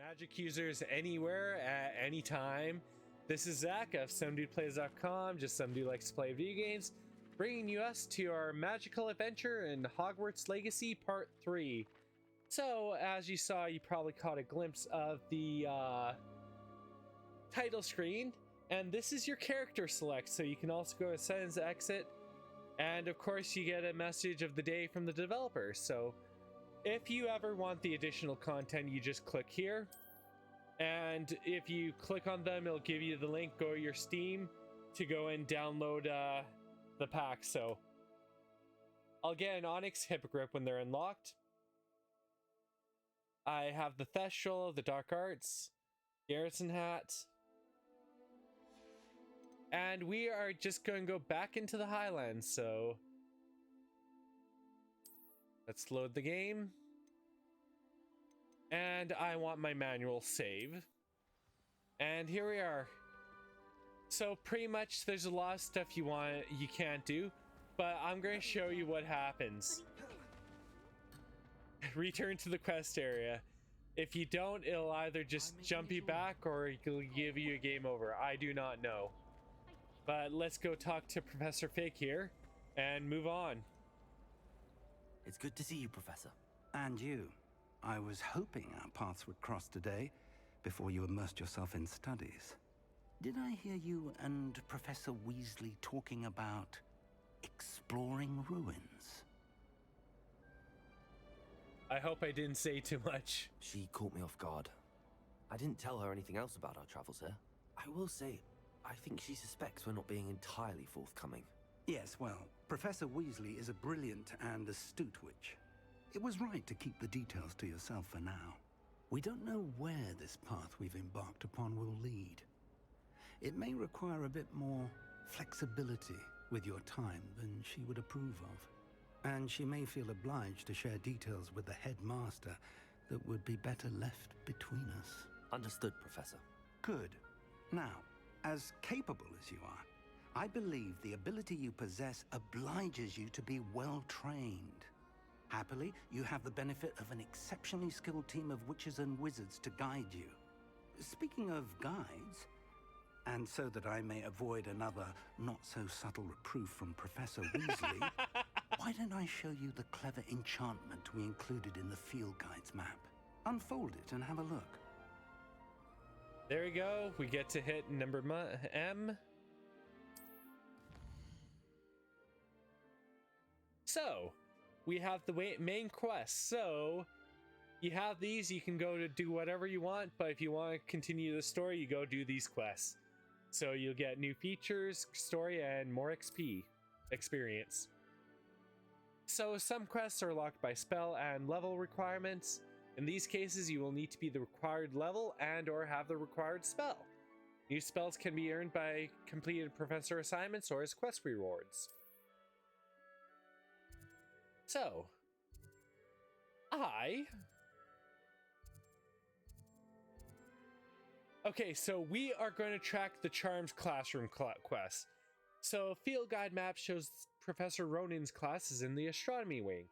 Magic users anywhere at any time. This is Zach of SomeDudePlays.com, just some dude likes to play video games, bringing us to our magical adventure in Hogwarts Legacy Part 3. So, as you saw, you probably caught a glimpse of the title screen, and this is your character select, so you can also go to settings, exit, and of course you get a message of the day from the developer. So if you ever want the additional content, you just click here, and if you click on them, it'll give you the link, go to your Steam to go and download the pack. So I'll get an Onyx Hippogriff when they're unlocked. I have the Thestral, the Dark Arts, Garrison Hat, and we are just going to go back into the Highlands, so let's load the game. And I want my manual save. And here we are. So pretty much there's a lot of stuff you can't do, but I'm going to show you what happens. Return to the quest area. If you don't, it'll either just jump you back or it'll give you a game over. I do not know. But let's go talk to Professor Fig here and move on. It's good to see you, Professor. And you. I was hoping our paths would cross today before you immersed yourself in studies. Did I hear you and Professor Weasley talking about exploring ruins? I hope I didn't say too much. She caught me off guard. I didn't tell her anything else about our travels here. I will say, I think she suspects we're not being entirely forthcoming. Yes, well, Professor Weasley is a brilliant and astute witch. It was right to keep the details to yourself for now. We don't know where this path we've embarked upon will lead. It may require a bit more flexibility with your time than she would approve of. And she may feel obliged to share details with the headmaster that would be better left between us. Understood, Professor. Good. Now, as capable as you are, I believe the ability you possess obliges you to be well trained. Happily, you have the benefit of an exceptionally skilled team of witches and wizards to guide you. Speaking of guides, and so that I may avoid another not-so-subtle reproof from Professor Weasley, why don't I show you the clever enchantment we included in the field guide's map? Unfold it and have a look. There we go. We get to hit number M. So we have the main quest. So you have these, you can go to do whatever you want, but if you want to continue the story, you go do these quests. So you'll get new features, story, and more XP experience. So some quests are locked by spell and level requirements. In these cases, you will need to be the required level and or have the required spell. New spells can be earned by completed professor assignments or as quest rewards. So, okay, so we are going to track the Charms Classroom quest. So, field guide map shows Professor Ronen's class is in the astronomy wing.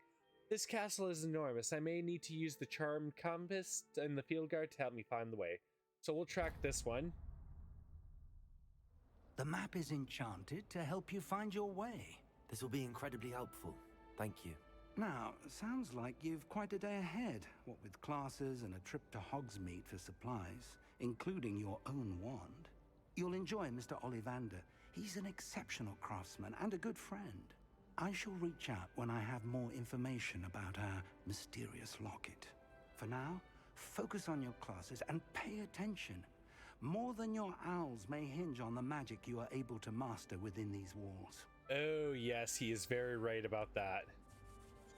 This castle is enormous. I may need to use the charm compass and the field guide to help me find the way. So we'll track this one. The map is enchanted to help you find your way. This will be incredibly helpful. Thank you. Now, sounds like you've quite a day ahead, what with classes and a trip to Hogsmeade for supplies, including your own wand. You'll enjoy Mr. Ollivander. He's an exceptional craftsman and a good friend. I shall reach out when I have more information about our mysterious locket. For now, focus on your classes and pay attention. More than your owls may hinge on the magic you are able to master within these walls. Oh yes, he is very right about that.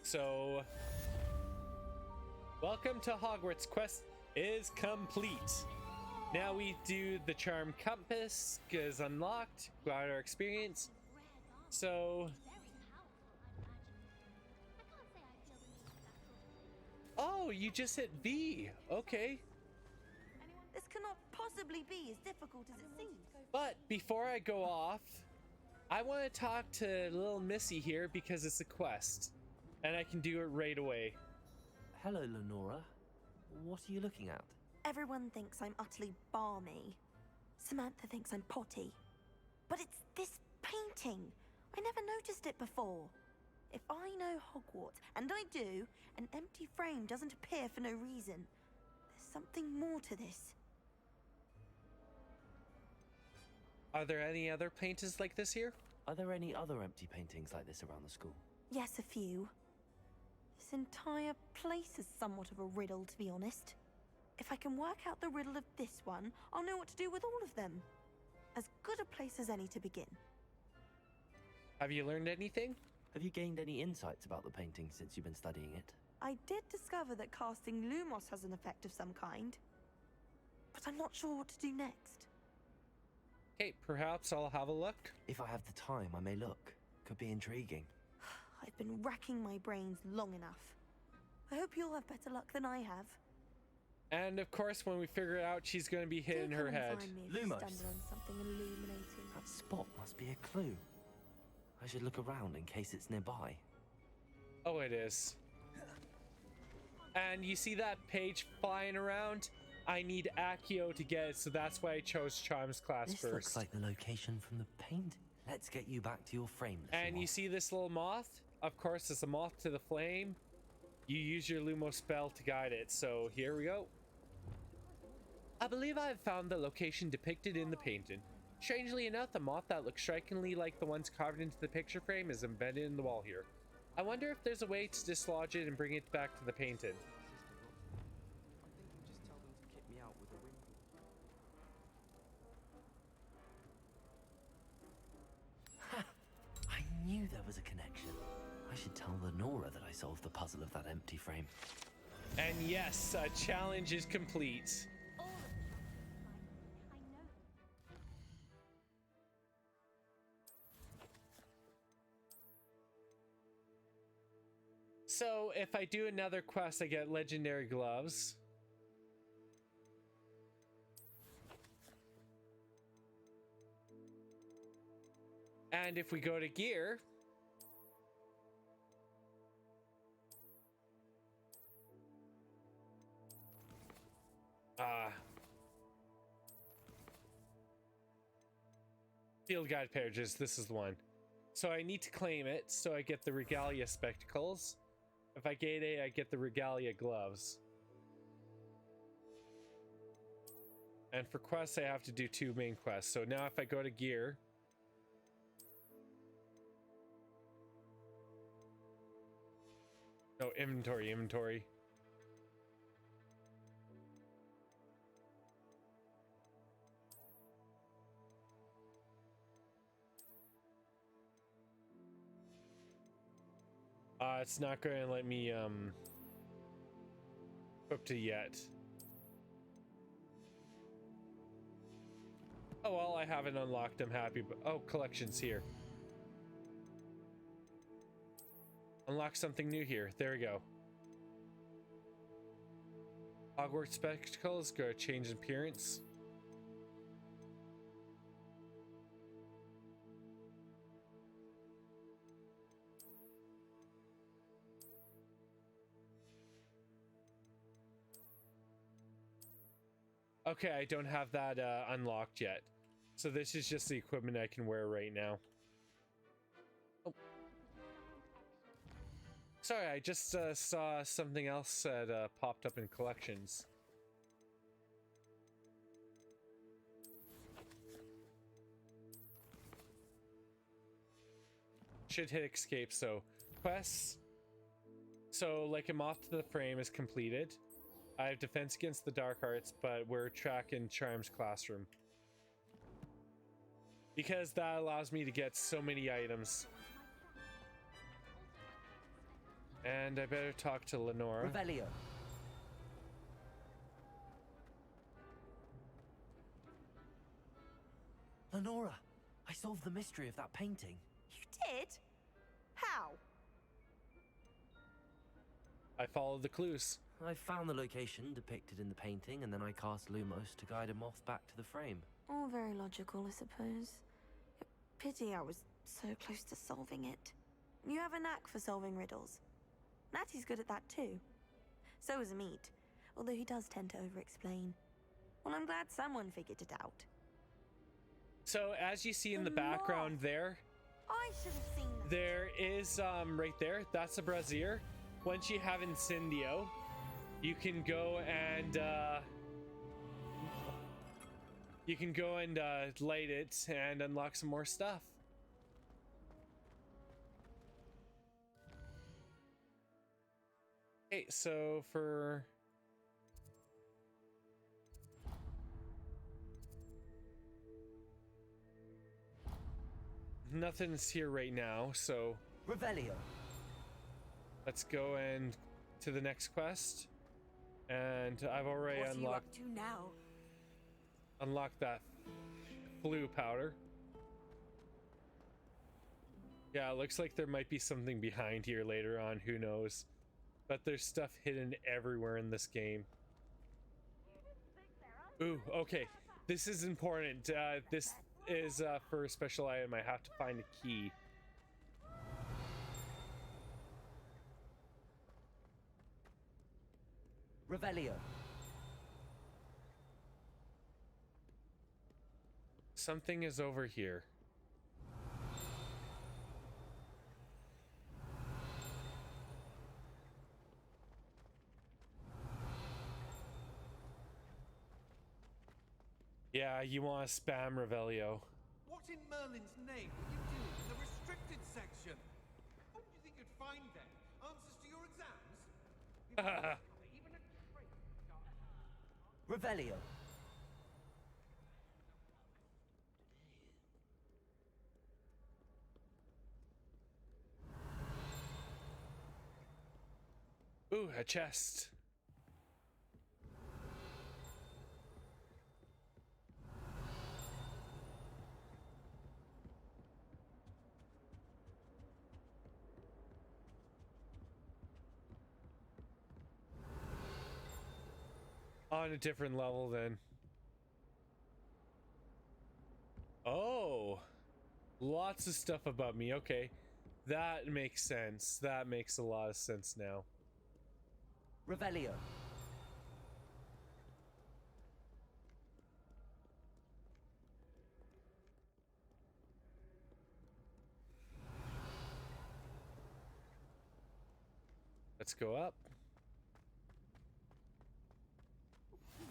So, welcome to Hogwarts. Quest is complete. Now we do the charm compass is unlocked. Got our experience. So, oh, you just hit V. Okay. This cannot possibly be as difficult as it seems. But before I go off, I want to talk to little Missy here because it's a quest. And I can do it right away. Hello, Lenore. What are you looking at? Everyone thinks I'm utterly balmy. Samantha thinks I'm potty. But it's this painting. I never noticed it before. If I know Hogwarts, and I do, an empty frame doesn't appear for no reason. There's something more to this. Are there any other paintings like this here? Are there any other empty paintings like this around the school? Yes, a few. This entire place is somewhat of a riddle, to be honest. If I can work out the riddle of this one, I'll know what to do with all of them. As good a place as any to begin. Have you learned anything? Have you gained any insights about the painting since you've been studying it? I did discover that casting Lumos has an effect of some kind. But I'm not sure what to do next. Okay, perhaps I'll have a look. If I have the time, I may look. Could be intriguing. I've been racking my brains long enough. I hope you'll have better luck than I have. And of course, when we figure it out, she's going to be hitting her head. Find me if you Lumos. stumble on something illuminating. That spot must be a clue. I should look around in case it's nearby. Oh, it is. And you see that page flying around? I need Accio to get it, so that's why I chose Charms class This first. looks like the location from the paint. Let's get you back to your frame. And you see this little moth? Of course, it's a moth to the flame. You use your Lumos spell to guide it, so here we go. I believe I have found the location depicted in the painting. Strangely enough, the moth that looks strikingly like the ones carved into the picture frame is embedded in the wall here. I wonder if there's a way to dislodge it and bring it back to the painting. I knew there was a connection. I should tell Lenore that I solved the puzzle of that empty frame. And yes, a challenge is complete. So if I do another quest, I get legendary gloves. And if we go to gear, field guide pages, this is the one. So I need to claim it, so I get the Regalia spectacles. If I get A, I get the Regalia gloves. And for quests, I have to do 2 main quests. So now if I go to gear, no, inventory. It's not going to let me equip it yet. Oh well, I haven't unlocked. I'm happy, but oh, collections here. Unlock something new here. There we go. Hogwarts spectacles, go change in appearance. Okay, I don't have that unlocked yet. So this is just the equipment I can wear right now. Oh. Sorry, I just saw something else that popped up in collections. Should hit escape, so quests. So like a moth to the frame is completed. I have defense against the dark arts, but we're tracking Charms classroom. Because that allows me to get so many items. And I better talk to Lenore. Revelio. Lenora, I solved the mystery of that painting. You did? How? I followed the clues. I found the location depicted in the painting, and then I cast Lumos to guide a moth back to the frame. All very logical, I suppose. Pity I was so close to solving it. You have a knack for solving riddles. Natty's good at that too. So is Amit. although he does tend to over-explain. Well, I'm glad someone figured it out. So as you see in the The background moth. there, I should have seen that. there is right there, that's a brazier. Once you have Incendio, you can go and light it and unlock some more stuff. Okay, so for nothing's here right now, so Revelio. let's go and to the next quest. And I've already What are you up unlocked to now? that floo powder. Yeah, it looks like there might be something behind here later on, who knows. But there's stuff hidden everywhere in this game. Ooh, okay. This is important. This is for a special item. I have to find a key. Revelio. Something is over here. Yeah, you want to spam Revelio. What in Merlin's name were you doing in the restricted section? What do you think you'd find there? Answers to your exams? Even a Revelio. Ooh, a chest. On a different level then. Oh, lots of stuff about me. Okay, that makes sense. That makes a lot of sense now. Revelio. Let's go up.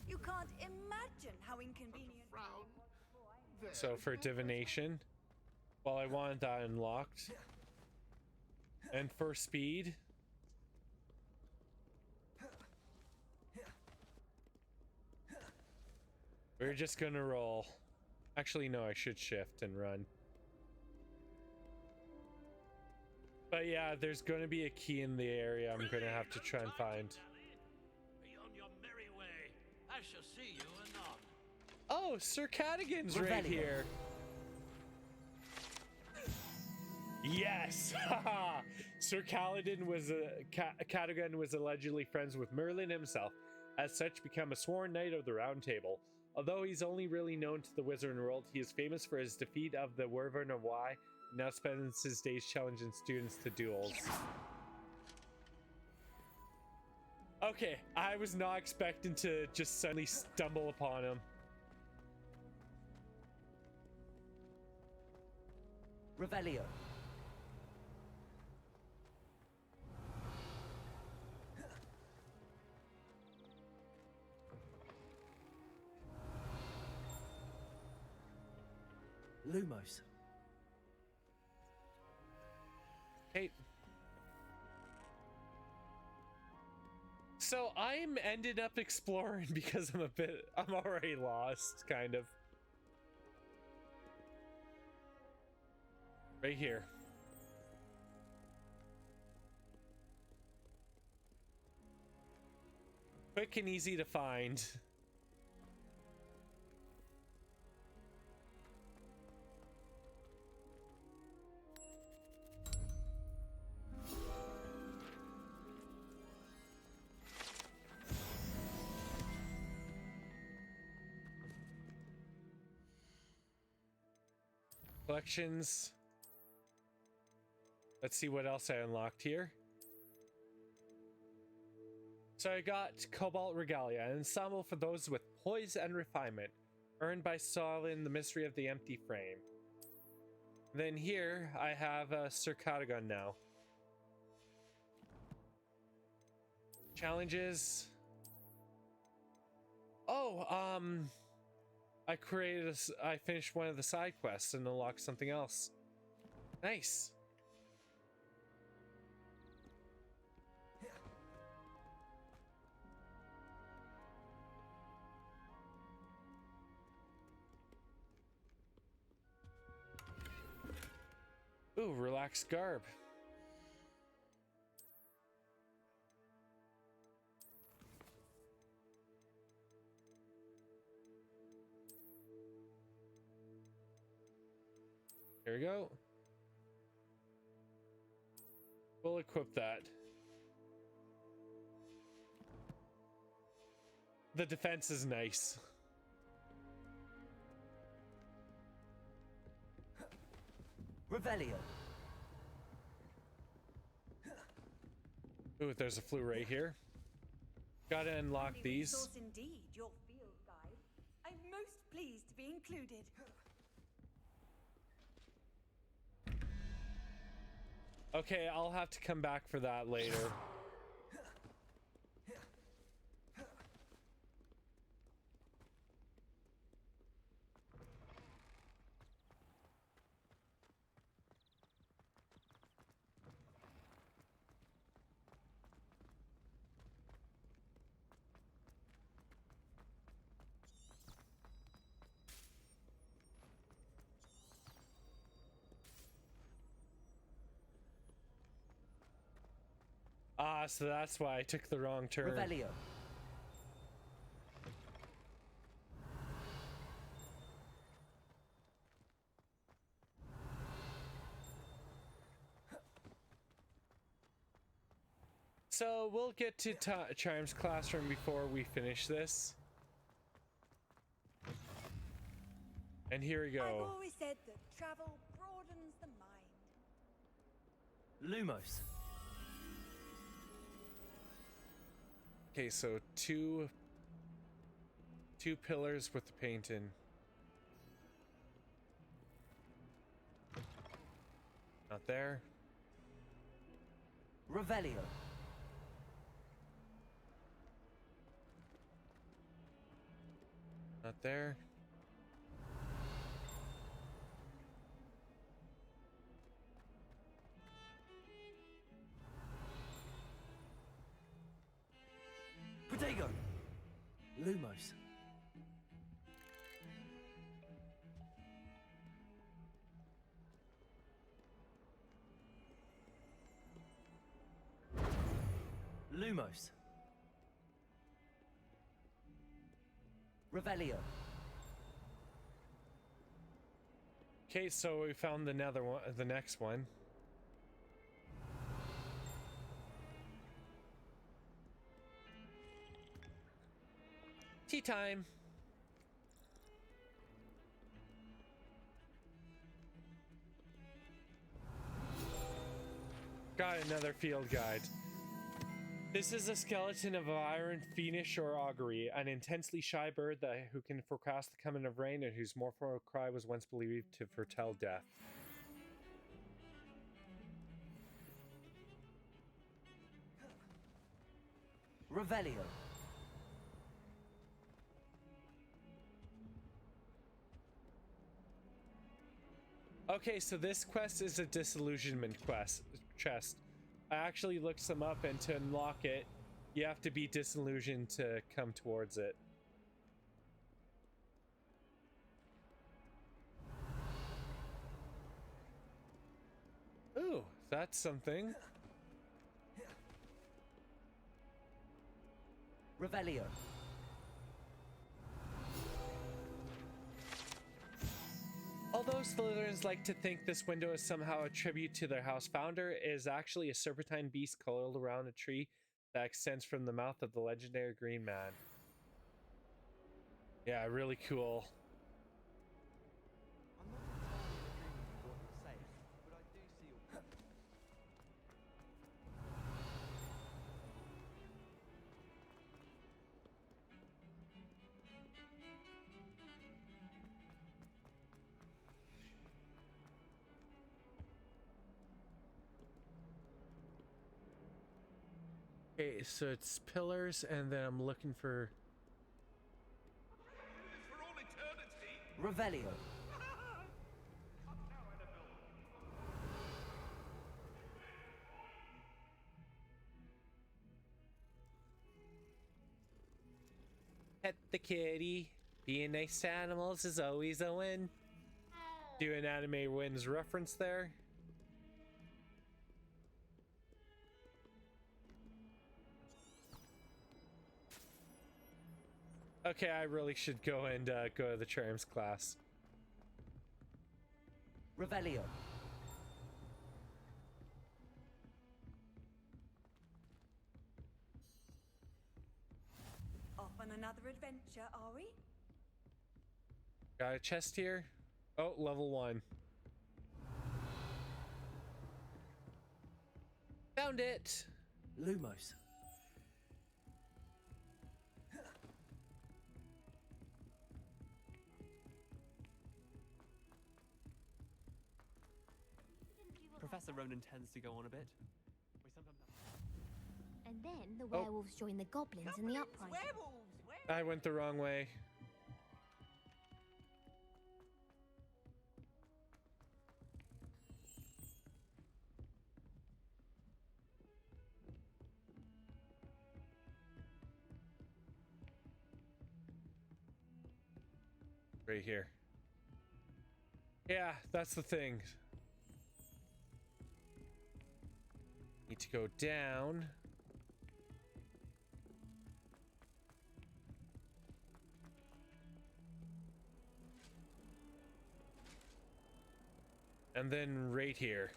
You can't imagine how inconvenient. So for divination, well, I wanted that unlocked. And for speed, we're just gonna roll. Actually, no, I should shift and run. But yeah, there's gonna be a key in the area I'm gonna have to try and find. Be on your merry way. I shall see you anon. Oh, Sir Cadigan's right Revelio. here. Yes! Haha! Sir Cadigan was allegedly friends with Merlin himself, as such become a sworn knight of the Round Table. Although he's only really known to the wizarding world, he is famous for his defeat of the Wyvern of Wye, and now spends his days challenging students to duels. Okay, I was not expecting to just suddenly stumble upon him. Revelio. Lumos. Okay. So I'm ended up exploring because I'm already lost, kind of. Right here. Quick and easy to find. Collections. Let's see what else I unlocked here. So I got Cobalt Regalia, an ensemble for those with poise and refinement, earned by solving the mystery of the empty frame. Then here I have a Circadigon now. Challenges. Oh, I finished one of the side quests and unlocked something else. Nice. Ooh, relaxed garb. Here we go. We'll equip that. The defense is nice. Revelio. Ooh, there's a floo right here. Gotta unlock these. Resource indeed, your field guide. I'm most pleased to be included. Okay, I'll have to come back for that later. Ah, so that's why I took the wrong turn. Revelio. So we'll get to Charm's classroom before we finish this. And here we I've go. always said that travel broadens the mind. Lumos. Okay, so two pillars with the paint in. Not there. Revelio. Not there. Protego. Lumos. Lumos. Revelio. Okay, so we found another one, the next one. Tea time. Got another field guide. This is a skeleton of iron, fiendish, or augury, an intensely shy bird who can forecast the coming of rain and whose morpho cry was once believed to foretell death. Revelio. Okay, so this quest is a disillusionment chest. I actually looked some up, and to unlock it, you have to be disillusioned to come towards it. Ooh, that's something. Revelio. Although Slytherins like to think this window is somehow a tribute to their house founder, it is actually a serpentine beast coiled around a tree that extends from the mouth of the legendary Green Man. Yeah, really cool. I'm not entirely agreeing with what you're saying, but I do see your point. Okay, so it's pillars, and then I'm looking for. For all eternity. Revelio. Pet the kitty. Being nice to animals is always a win. Do an anime wins reference there. Okay, I really should go and go to the charms class. Revelio. Off on another adventure, are we? Got a chest here. Oh, level 1. Found it. Lumos. Professor Ronen tends to go on a bit. We sometimes have... And then the werewolves join the goblins in the uprising. I went the wrong way. Right here. Yeah, that's the thing. Need to go down. And then right here.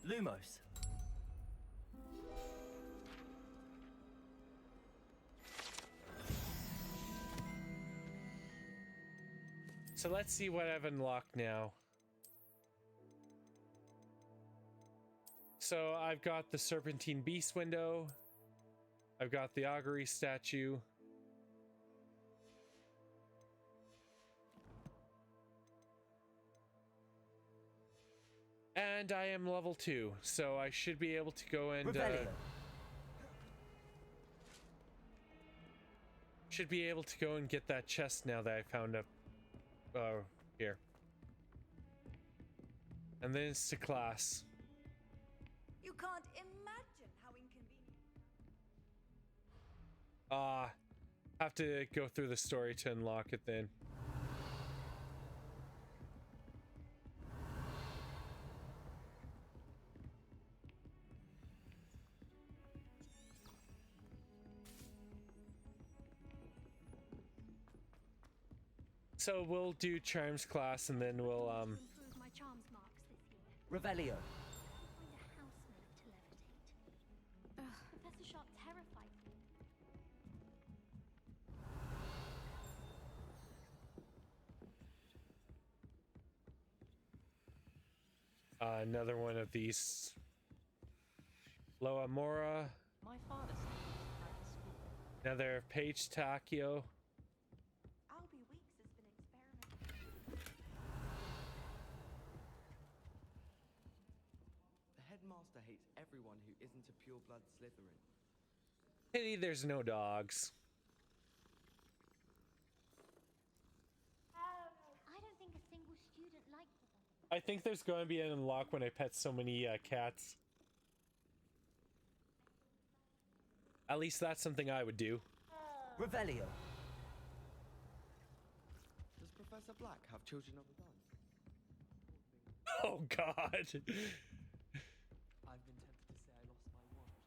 Lumos. So let's see what I've unlocked now. So I've got the Serpentine Beast window. I've got the Augury statue. And I am level 2, so I should be able to go and should be able to go and get that chest now that I found up here. And then it's to class. You can't imagine how inconvenient. Have to go through the story to unlock it then. So we'll do charms class and then we'll Improve my charms marks this year. Revelio. Find a housemate to levitate. Ugh, Professor Sharp terrified me. Another one of these. Loa Mora. My father said at the school. Another Page Takio. Albie Weeks has been experimenting. The headmaster hates everyone who isn't a pure-blood Slytherin. Pity there's no dogs. I don't think a single student liked them. I think there's going to be an unlock when I pet so many cats. At least that's something I would do. Revelio. Does Professor Black have children of his own? Oh God. I've been tempted to say I lost my wand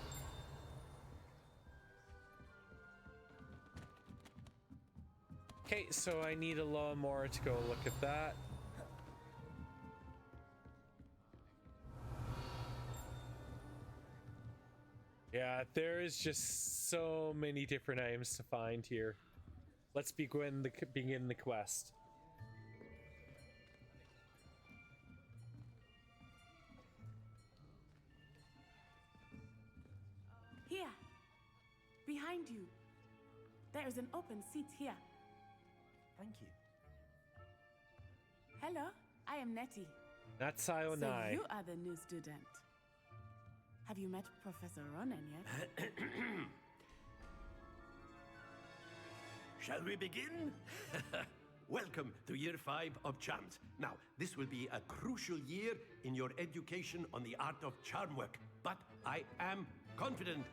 just Okay, so I need a Loa Mora to go look at that. Yeah, there is just so many different items to find here. Let's begin the quest. Here, behind you. There is an open seat here. Thank you. Hello, I am Nettie. That's So Sayonai. you are the new student. Have you met Professor Ronen yet? Shall we begin? Welcome to year 5 of charms. Now, this will be a crucial year in your education on the art of charm work, but I am confident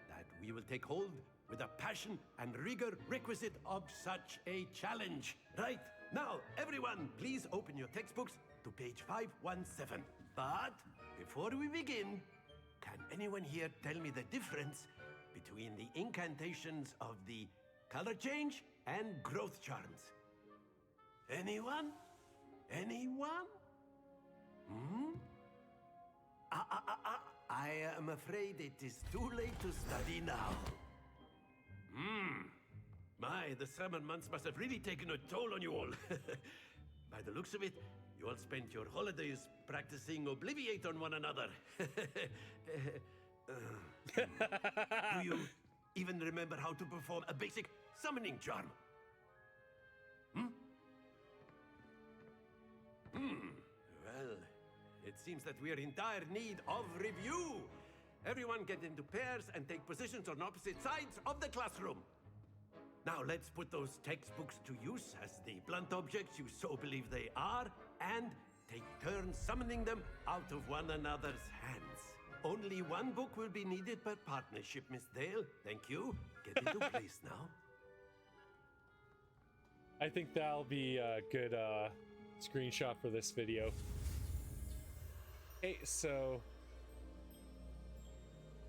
that we will take hold with a passion and rigor requisite of such a challenge. Right, now, everyone, please open your textbooks to page 517. But before we begin, can anyone here tell me the difference between the incantations of the color change and growth charms? Anyone? Anyone? Hmm? I am afraid it is too late to study now. My, the summer months must have really taken a toll on you all. By the looks of it, you all spent your holidays practicing Obliviate on one another. Do you even remember how to perform a basic summoning charm? Well, it seems that we are in dire need of review. Everyone get into pairs and take positions on opposite sides of the classroom. Now let's put those textbooks to use as the blunt objects you so believe they are, and take turns summoning them out of one another's hands. Only one book will be needed per partnership, Miss Dale. Thank you. Get into place now. I think that'll be a good screenshot for this video. Okay, so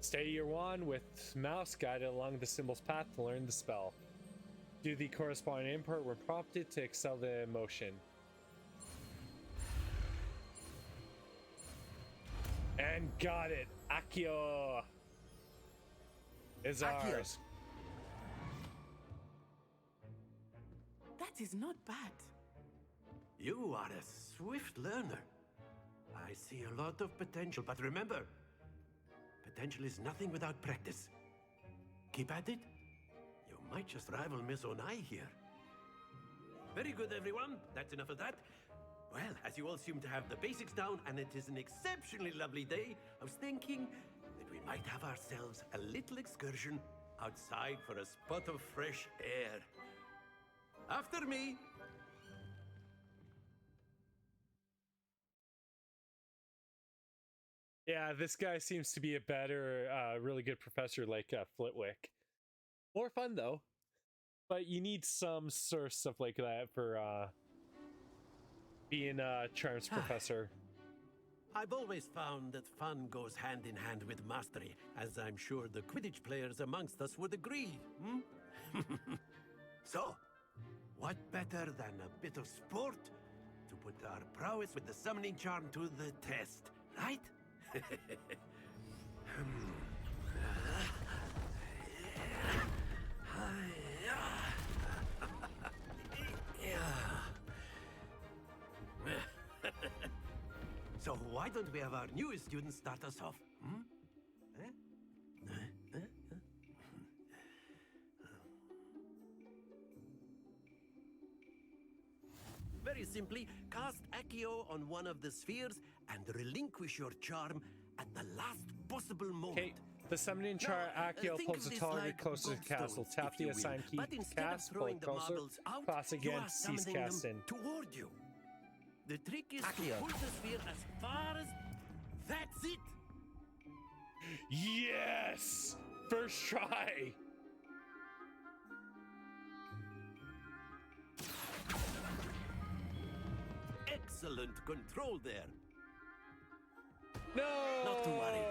steady your wand with mouse guided along the symbol's path to learn the spell. Do the corresponding input when prompted to excel the motion. And got it. Accio is ours. That is not bad. You are a swift learner. I see a lot of potential, but remember, potential is nothing without practice. Keep at it. You might just rival Miss Onai here. Very good, everyone. That's enough of that. Well, as you all seem to have the basics down, and it is an exceptionally lovely day, I was thinking that we might have ourselves a little excursion outside for a spot of fresh air. After me. Yeah, this guy seems to be a better, really good professor like Flitwick. More fun though, but you need some sort of stuff like that for being a charms professor. I've always found that fun goes hand in hand with mastery, as I'm sure the Quidditch players amongst us would agree. So, what better than a bit of sport to put our prowess with the summoning charm to the test, right? So why don't we have our newest student start us off? Very simply, cast Accio on one of the spheres and relinquish your charm at the last possible moment. Okay, the summoning char Accio pulls the target closer to the castle. Tap the assigned key, cast, pull it closer, cross again, cease casting. Toward you. The trick is to pull the sphere as far as... That's it! Yes! First try! Excellent control there. No! Not to worry.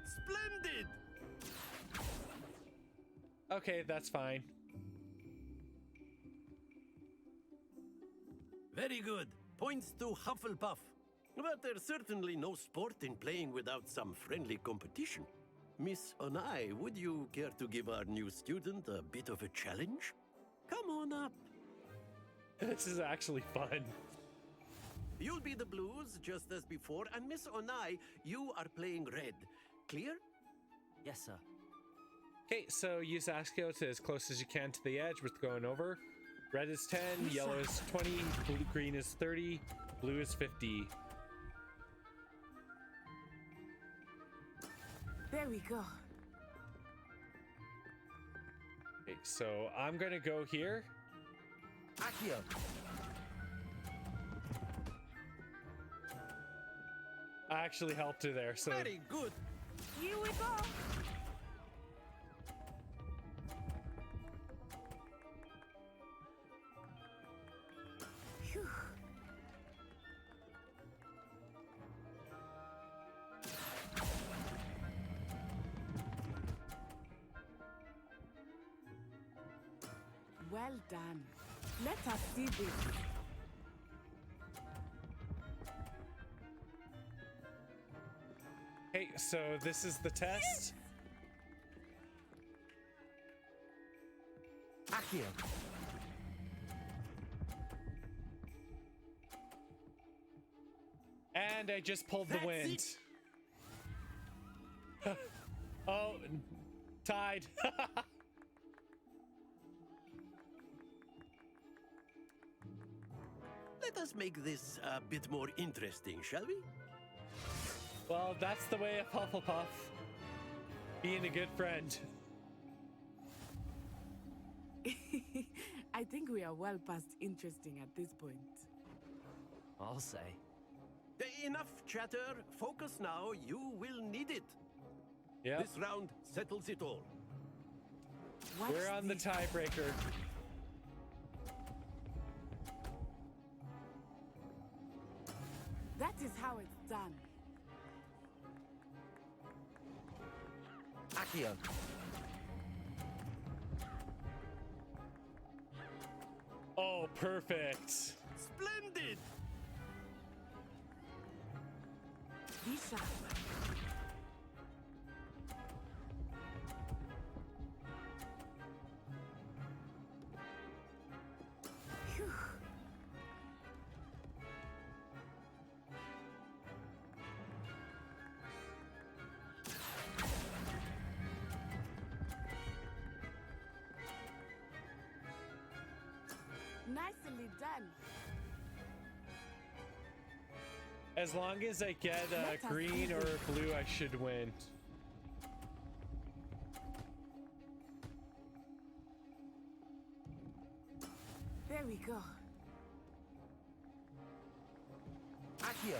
Splendid! Okay, that's fine. Very good. Points to Hufflepuff. But there's certainly no sport in playing without some friendly competition. Miss Onai, would you care to give our new student a bit of a challenge? Come on up. This is actually fun. You'll be the blues, just as before, and Miss Onai, you are playing red. Clear? Yes, sir. Okay, so use Accio to as close as you can to the edge with going over. Red is 10, yellow is 20, green is 30, blue is 50. There we go. Okay, so I'm gonna go here. Accio. I actually helped her there, so Very good. Here we go. Phew. Well done. Let us see this. hey, so this is the test. Accio. And I just pulled the That's wind. Oh, tied. Let us make this a bit more interesting, shall we? Well, that's the way of Hufflepuff. Being a good friend. I think we are well past interesting at this point. I'll say. Enough chatter. Focus now. You will need it. Yeah, This round settles it all. Watch we're on the this. tiebreaker. That is how it's done. Accio. Oh, perfect. Splendid. Be sharp. Phew. Nicely done. As long as I get Let us green see or this. blue, I should win. There we go. Accio.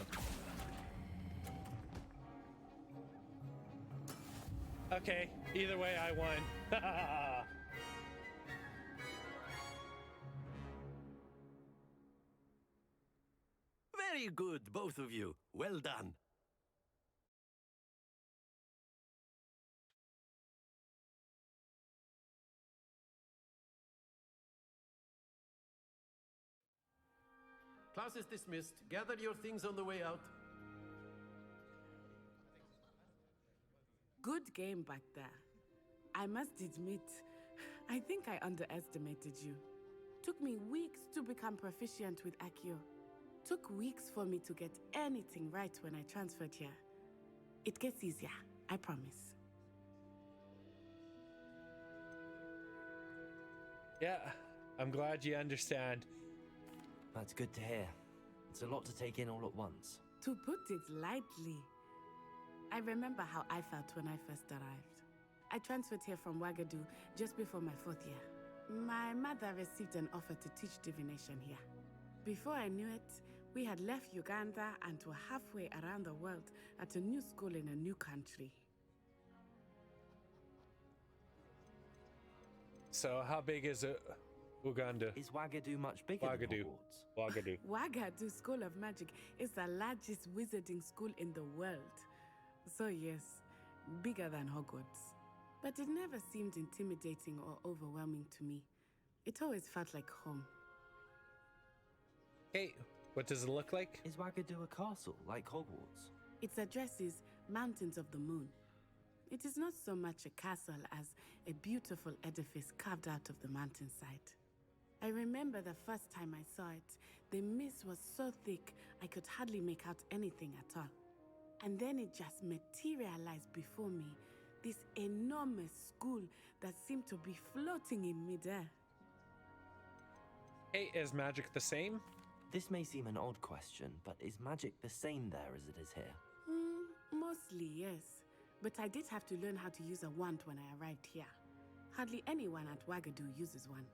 Okay, either way, I won. Very good, both of you. Well done. Class is dismissed. Gather your things on the way out. Good game back there. I must admit, I think I underestimated you. Took me weeks to become proficient with Accio. Took weeks for me to get anything right when I transferred here. It gets easier, I promise. Yeah, I'm glad you understand. That's good to hear. It's a lot to take in all at once. To put it lightly, I remember how I felt when I first arrived. I transferred here from Wagadu just before my 4th year. My mother received an offer to teach divination here. Before I knew it, we had left Uganda and were halfway around the world at a new school in a new country. So how big is Uganda? Is Wagadu much bigger than Wagadu. Hogwarts? Wagadu. Wagadu School of Magic is the largest wizarding school in the world. So yes, bigger than Hogwarts. But it never seemed intimidating or overwhelming to me. It always felt like home. Hey, what does it look like? Is Wagadu a castle like Hogwarts? Its address is Mountains of the Moon. It is not so much a castle as a beautiful edifice carved out of the mountainside. I remember the first time I saw it, the mist was so thick I could hardly make out anything at all. And then it just materialized before me, this enormous school that seemed to be floating in midair. Hey, is magic the same? This may seem an odd question, but is magic the same there as it is here? Mostly, yes. But I did have to learn how to use a wand when I arrived here. Hardly anyone at Wagadu uses one.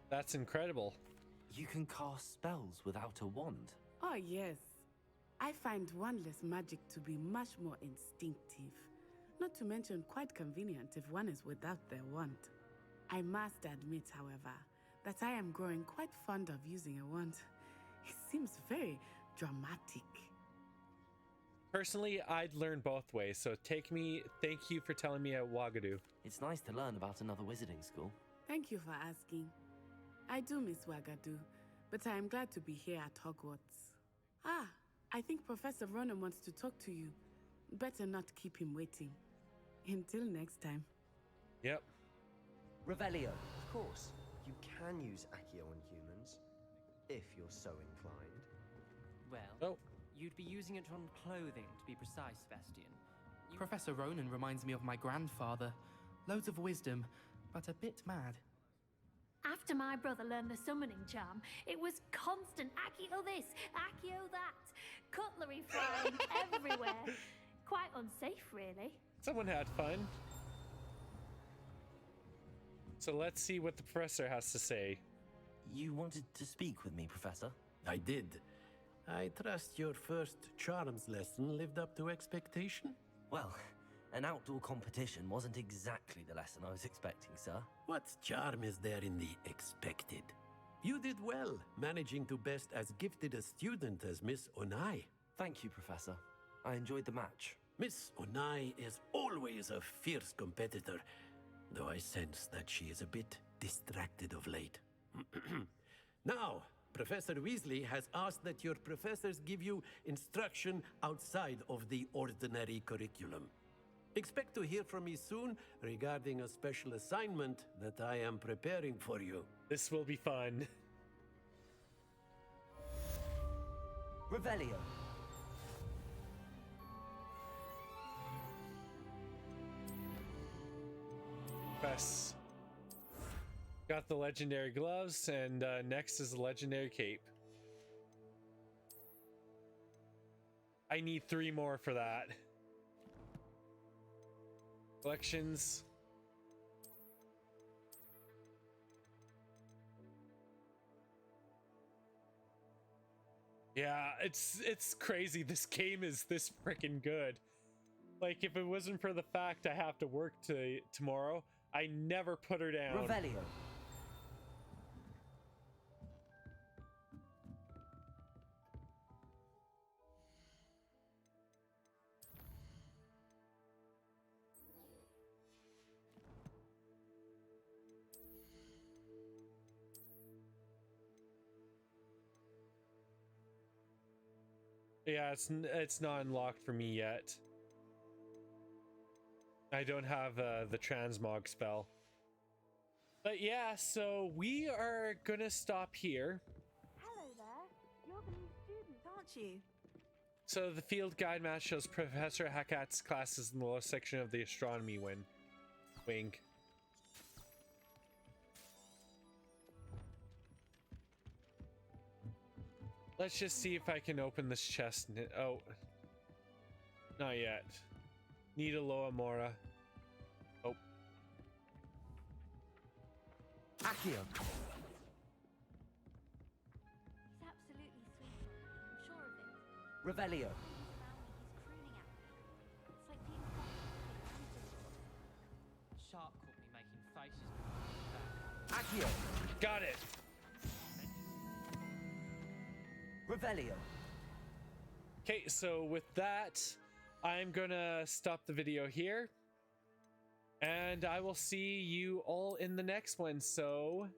That's incredible. You can cast spells without a wand? Oh, yes. I find wandless magic to be much more instinctive. Not to mention quite convenient if one is without their wand. I must admit, however, that I am growing quite fond of using a wand. It seems very dramatic. Personally, I'd learn both ways, so thank you for telling me at Wagadu. It's nice to learn about another wizarding school. Thank you for asking. I do miss Wagadu, but I am glad to be here at Hogwarts. Ah, I think Professor Ronen wants to talk to you. Better not keep him waiting. Until next time. Yep. Revelio, of course. You can use Accio on humans, if you're so inclined. Well, you'd be using it on clothing, to be precise, Sebastian. Professor Ronen reminds me of my grandfather. Loads of wisdom, but a bit mad. After my brother learned the summoning charm, it was constant Accio this, Accio that, cutlery flying everywhere. Quite unsafe, really. Someone had fun. So let's see what the professor has to say. You wanted to speak with me, Professor? I did. I trust your first charms lesson lived up to expectation? Well, an outdoor competition wasn't exactly the lesson I was expecting, sir. What charm is there in the expected? You did well, managing to best as gifted a student as Miss Onai. Thank you, Professor. I enjoyed the match. Miss Onai is always a fierce competitor, though I sense that she is a bit distracted of late. Now, Professor Weasley has asked that your professors give you instruction outside of the ordinary curriculum. Expect to hear from me soon regarding a special assignment that I am preparing for you. This will be fun. Revelio. Yes. Got the legendary gloves, and next is the legendary cape. I need 3 more for that. Collections. Yeah, it's crazy. This game is this freaking good. Like, if it wasn't for the fact I have to work tomorrow, I never put her down. Revelio. Yeah, it's not unlocked for me yet. I don't have the transmog spell. But yeah, so we are gonna stop here. Hello there. You're the new student, aren't you? So the field guide map shows Professor Hackat's classes in the lower section of the astronomy wing. Let's just see if I can open this chest. Oh, not yet. Need a Loa Mora. Oh. Accio. He's absolutely sweet. I'm sure of it. Revelio. He's crooning at me. It's like being Shark caught me making faces. Accio. Got it. Revelio. Okay, so with that, I'm gonna stop the video here. And I will see you all in the next one. So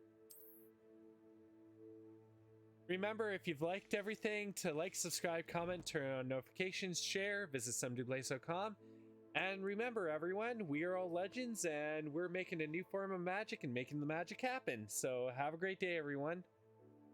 remember, if you've liked everything, to like, subscribe, comment, turn on notifications, share, visit somedublaze.com. And remember, everyone, we are all legends, and we're making a new form of magic and making the magic happen. So have a great day, everyone.